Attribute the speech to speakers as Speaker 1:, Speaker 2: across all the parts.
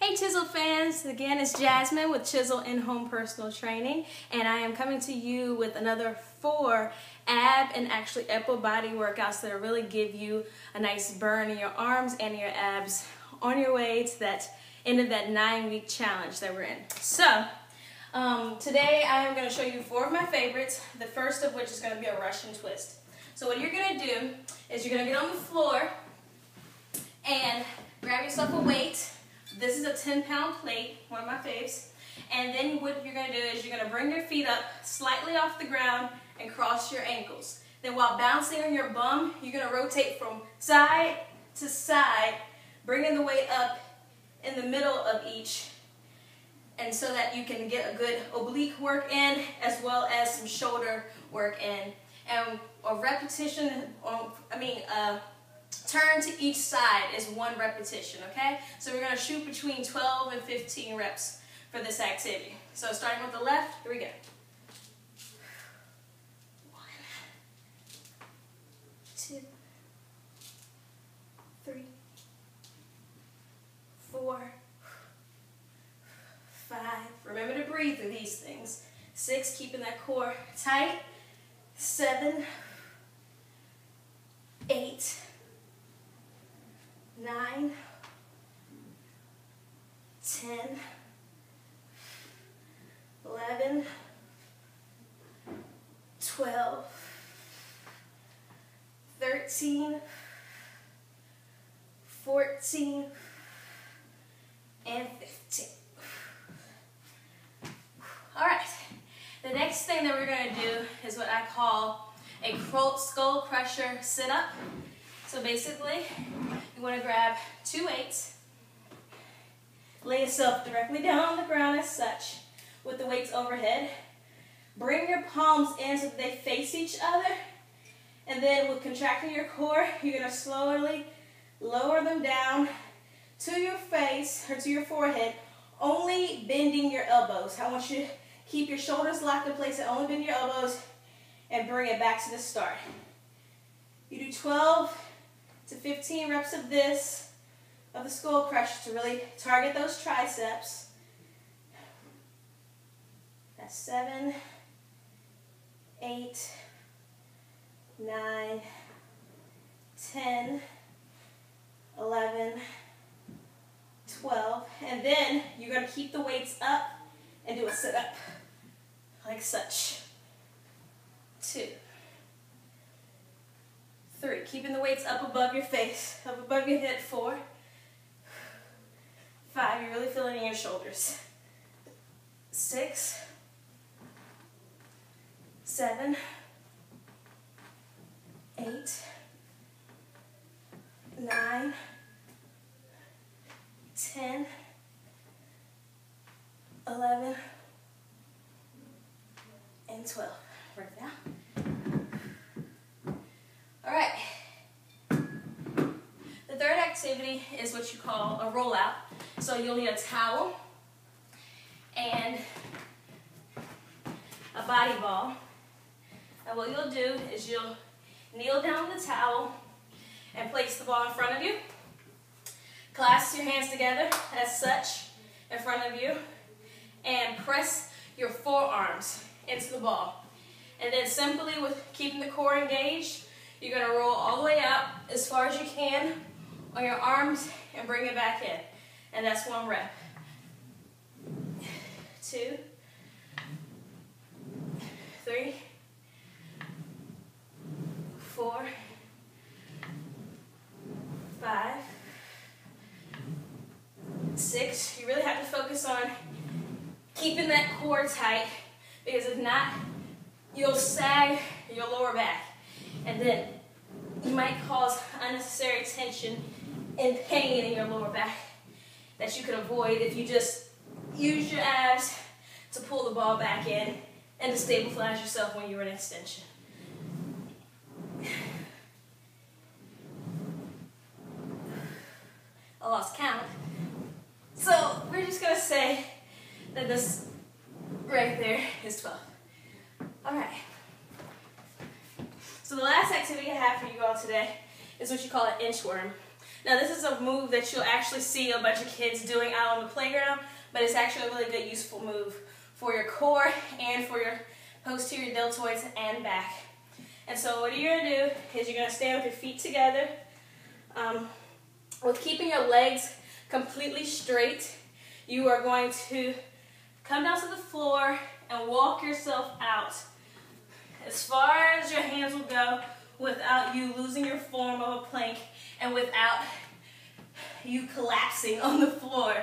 Speaker 1: Hey Chisel fans, again it's Jasmine with Chisel In-Home Personal Training, and I am coming to you with another 4 ab and actually upper body workouts that will really give you a nice burn in your arms and your abs on your way to that end of that 9-week challenge that we're in. So today I am going to show you 4 of my favorites, the first of which is going to be a Russian twist. So what you're going to do is you're going to get on the floor and grab yourself a weight. This is a 10-pound plate, one of my faves. And then what you're going to do is you're going to bring your feet up slightly off the ground and cross your ankles. Then while bouncing on your bum, you're going to rotate from side to side, bringing the weight up in the middle of each, and so that you can get a good oblique work in as well as some shoulder work in. And a repetition, turn to each side is 1 repetition, okay? So we're going to shoot between 12 and 15 reps for this activity. So starting with the left, here we go. 1, 2, 3, 4, 5. Remember to breathe through these things. 6, keeping that core tight. 7, 8, 9, 10, 11, 12, 13, 14, and 15. All right, the next thing that we're going to do is what I call a skull crusher sit-up. So basically, you want to grab 2 weights, lay yourself directly down on the ground as such, with the weights overhead. Bring your palms in so that they face each other, and then with contracting your core, you're going to slowly lower them down to your face, or to your forehead, only bending your elbows. I want you to keep your shoulders locked in place and only bend your elbows, and bring it back to the start. You do 12 to 15 reps of this, of the skull crusher, to really target those triceps. That's 7, 8, 9, 10, 11, 12, and then you're going to keep the weights up and do a sit-up, like such. 2, 3, keeping the weights up above your face, up above your head. 4, 5, you're really feeling it in your shoulders. 6, 7, 8, 9, 10, 11, and 12. Bring it down. All right. The third activity is what you call a rollout. So you'll need a towel and a body ball. And what you'll do is you'll kneel down on the towel and place the ball in front of you. Clasp your hands together as such in front of you, and press your forearms into the ball. And then simply, with keeping the core engaged, you're going to roll all the way up as far as you can on your arms and bring it back in. And that's 1 rep. 2, 3, 4, 5, 6. You really have to focus on keeping that core tight, because if not, you'll sag your lower back, and then you might cause unnecessary tension and pain in your lower back that you could avoid if you just use your abs to pull the ball back in and to stabilize yourself when you're in extension. I lost count. So we're just going to say that this right there is 12. All right. So the last activity I have for you all today is what you call an inchworm. Now this is a move that you'll actually see a bunch of kids doing out on the playground, but it's actually a really good, useful move for your core and for your posterior deltoids and back. And so what you're going to do is you're going to stand with your feet together, with keeping your legs completely straight. You are going to come down to the floor and walk yourself out as far as your hands will go without you losing your form of a plank and without you collapsing on the floor.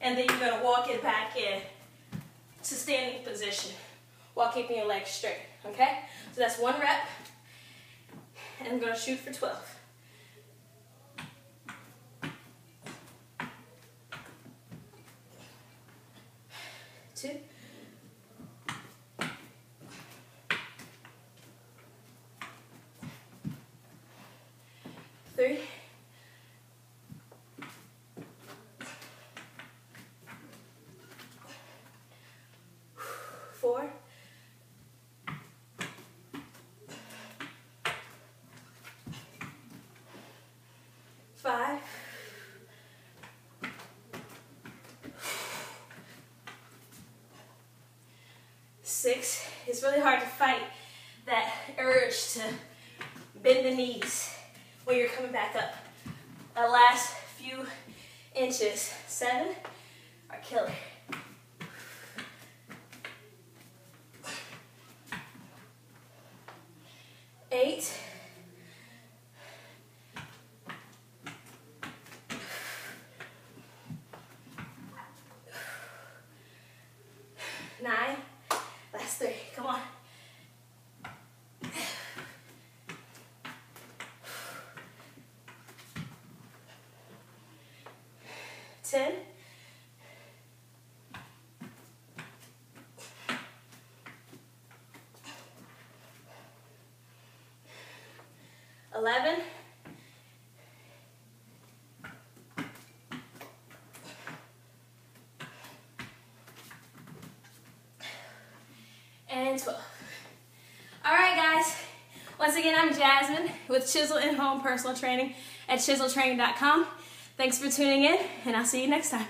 Speaker 1: And then you're going to walk it back in to standing position while keeping your legs straight, okay? So that's 1 rep, and I'm going to shoot for 12. 2, 3, 4, 5, 6. It's really hard to fight that urge to bend the knees when you're coming back up. That last few inches, 7, are killer. 8, 9, last 3, come on. 10, 11, 12. All right, guys. Once again, I'm Jasmine with Chisel in Home Personal Training at chiseltraining.com. Thanks for tuning in, and I'll see you next time.